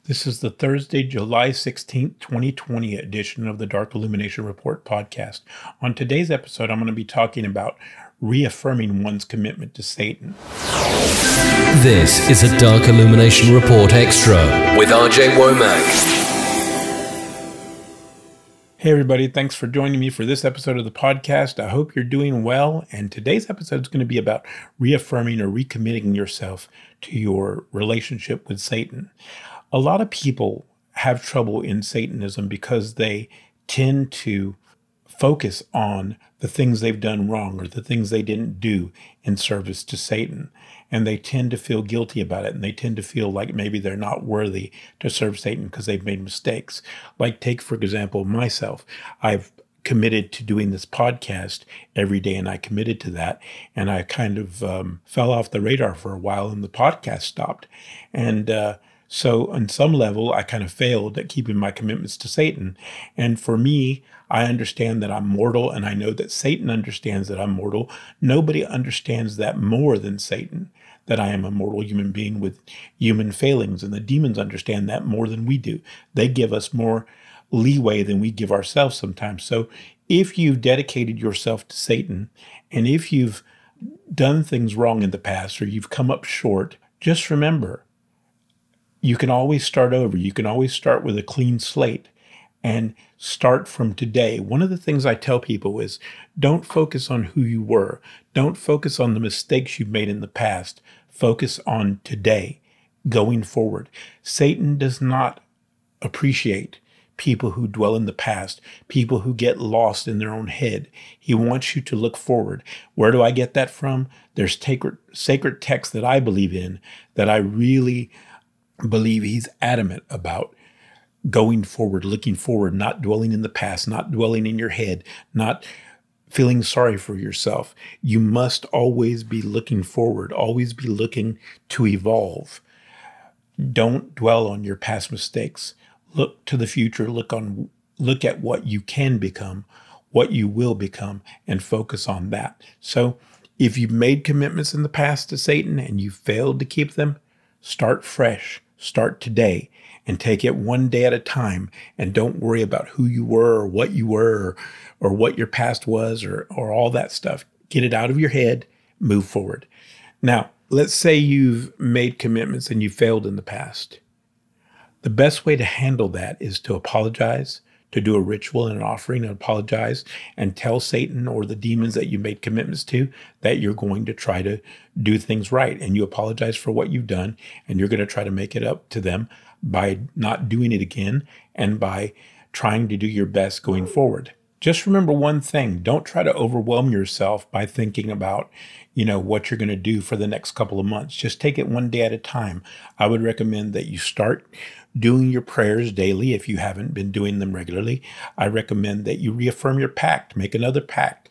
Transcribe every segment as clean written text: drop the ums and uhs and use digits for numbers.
This is the Thursday, July 16th, 2020 edition of the Dark Illumination Report podcast. On today's episode, I'm going to be talking about reaffirming one's commitment to Satan. This is a Dark Illumination Report Extra with RJ Womack. Hey everybody, thanks for joining me for this episode of the podcast. I hope you're doing well, and today's episode is going to be about reaffirming or recommitting yourself to your relationship with Satan. A lot of people have trouble in Satanism because they tend to focus on the things they've done wrong or the things they didn't do in service to Satan. And they tend to feel guilty about it. And they tend to feel like maybe they're not worthy to serve Satan because they've made mistakes. Like take, for example, myself. I've committed to doing this podcast every day, and I committed to that. And I kind of fell off the radar for a while, and the podcast stopped. And so on some level, I kind of failed at keeping my commitments to Satan. And for me, I understand that I'm mortal, and I know that Satan understands that I'm mortal. Nobody understands that more than Satan, that I am a mortal human being with human failings. And the demons understand that more than we do. They give us more leeway than we give ourselves sometimes. So if you've dedicated yourself to Satan, and if you've done things wrong in the past, or you've come up short, just remember, you can always start over. You can always start with a clean slate and start from today. One of the things I tell people is don't focus on who you were. Don't focus on the mistakes you've made in the past. Focus on today, going forward. Satan does not appreciate people who dwell in the past, people who get lost in their own head. He wants you to look forward. Where do I get that from? There's sacred texts that I believe in, that I really believe he's adamant about going forward, looking forward, not dwelling in the past, not dwelling in your head, not feeling sorry for yourself. You must always be looking forward, always be looking to evolve. Don't dwell on your past mistakes. Look to the future, look at what you can become, what you will become, and focus on that. So if you've made commitments in the past to Satan and you failed to keep them, start fresh. Start today and take it one day at a time, and don't worry about who you were or what you were or what your past was or all that stuff. Get it out of your head, move forward. Now, let's say you've made commitments and you failed in the past. The best way to handle that is to apologize, to do a ritual and an offering and apologize and tell Satan or the demons that you made commitments to that you're going to try to do things right. And you apologize for what you've done, and you're going to try to make it up to them by not doing it again and by trying to do your best going forward. Just remember one thing. Don't try to overwhelm yourself by thinking about, what you're going to do for the next couple of months. Just take it one day at a time. I would recommend that you start doing your prayers daily if you haven't been doing them regularly. I recommend that you reaffirm your pact. Make another pact.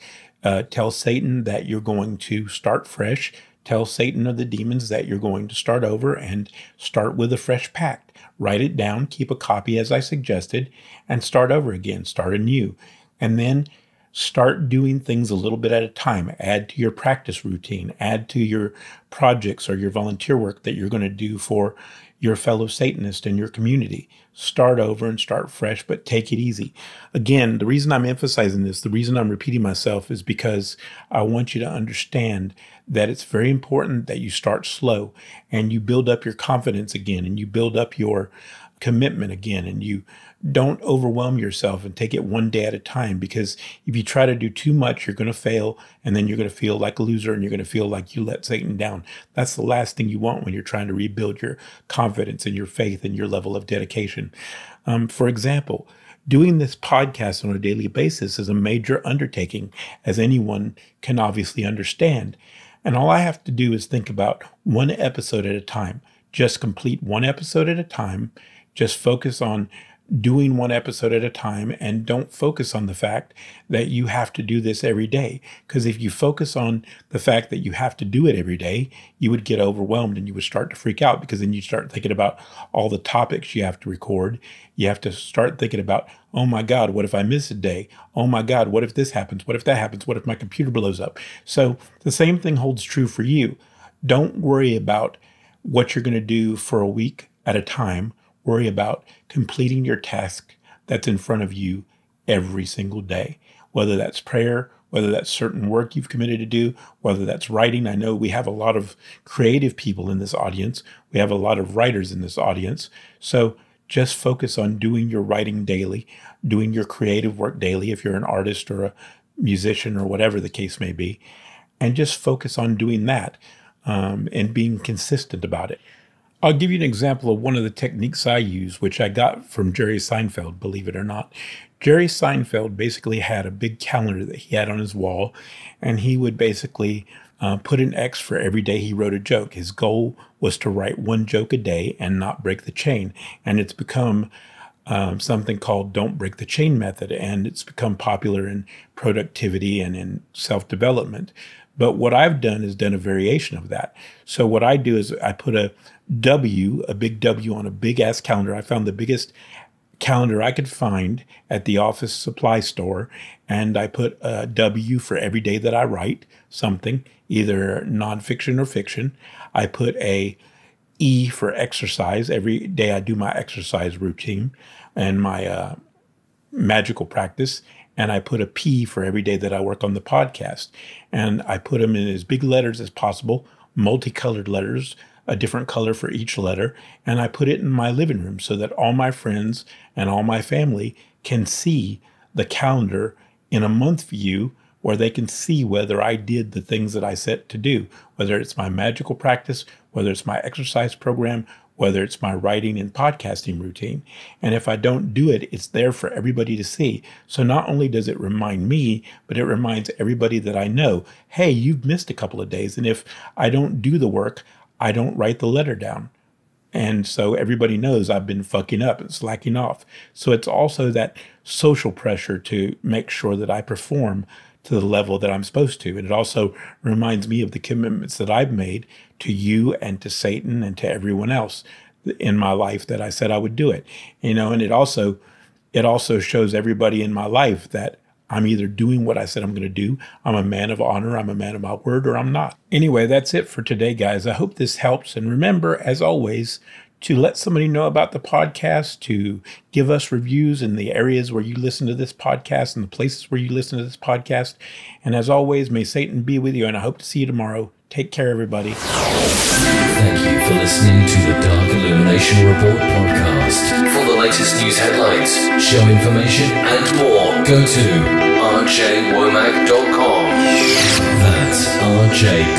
Tell Satan that you're going to start fresh. Tell Satan or the demons that you're going to start over and start with a fresh pact. Write it down. Keep a copy as I suggested and start over again. Start anew. And then start doing things a little bit at a time. Add to your practice routine. Add to your projects or your volunteer work that you're going to do for your fellow Satanist in your community. Start over and start fresh, but take it easy. Again, the reason I'm emphasizing this, the reason I'm repeating myself is because I want you to understand that it's very important that you start slow and you build up your confidence again, and you build up your commitment again, and you don't overwhelm yourself and take it one day at a time, because if you try to do too much, you're going to fail, and then you're going to feel like a loser, and you're going to feel like you let Satan down. That's the last thing you want when you're trying to rebuild your confidence and your faith and your level of dedication. For example, doing this podcast on a daily basis is a major undertaking, as anyone can obviously understand. And all I have to do is think about one episode at a time. Just complete one episode at a time. Just focus on doing one episode at a time, and don't focus on the fact that you have to do this every day. Because if you focus on the fact that you have to do it every day, you would get overwhelmed and you would start to freak out, because then you start thinking about all the topics you have to record. You have to start thinking about, oh my God, what if I miss a day? Oh my God, what if this happens? What if that happens? What if my computer blows up? So the same thing holds true for you. Don't worry about what you're going to do for a week at a time. Worry about completing your task that's in front of you every single day, whether that's prayer, whether that's certain work you've committed to do, whether that's writing. I know we have a lot of creative people in this audience. We have a lot of writers in this audience. So just focus on doing your writing daily, doing your creative work daily if you're an artist or a musician or whatever the case may be, and just focus on doing that and being consistent about it. I'll give you an example of one of the techniques I use, which I got from Jerry Seinfeld, believe it or not. Jerry Seinfeld basically had a big calendar that he had on his wall, and he would basically put an X for every day he wrote a joke. His goal was to write one joke a day and not break the chain. And it's become something called Don't Break the Chain method, and it's become popular in productivity and in self-development. But what I've done is done a variation of that. So what I do is I put a W, a big W on a big ass calendar. I found the biggest calendar I could find at the office supply store, and I put a W for every day that I write something, either nonfiction or fiction. I put a E for exercise. Every day I do my exercise routine and my magical practice. And I put a P for every day that I work on the podcast. And I put them in as big letters as possible, multicolored letters, a different color for each letter. And I put it in my living room so that all my friends and all my family can see the calendar in a month view, where they can see whether I did the things that I set to do, whether it's my magical practice, whether it's my exercise program, whether it's my writing and podcasting routine. And if I don't do it, it's there for everybody to see. So not only does it remind me, but it reminds everybody that I know, hey, you've missed a couple of days. And if I don't do the work, I don't write the letter down. And so everybody knows I've been fucking up and slacking off. So it's also that social pressure to make sure that I perform to the level that I'm supposed to. And it also reminds me of the commitments that I've made to you and to Satan and to everyone else in my life that I said I would do it. And it also shows everybody in my life that I'm either doing what I said I'm going to do, I'm a man of honor, I'm a man of my word, or I'm not. Anyway, that's it for today, guys. I hope this helps. And remember, as always, to let somebody know about the podcast, to give us reviews in the areas where you listen to this podcast and the places where you listen to this podcast. And as always, may Satan be with you, and I hope to see you tomorrow. Take care, everybody. Thank you for listening to the Dark Illumination Report podcast. For the latest news headlines, show information, and more, go to rjwomack.com. That's rjwomack.com.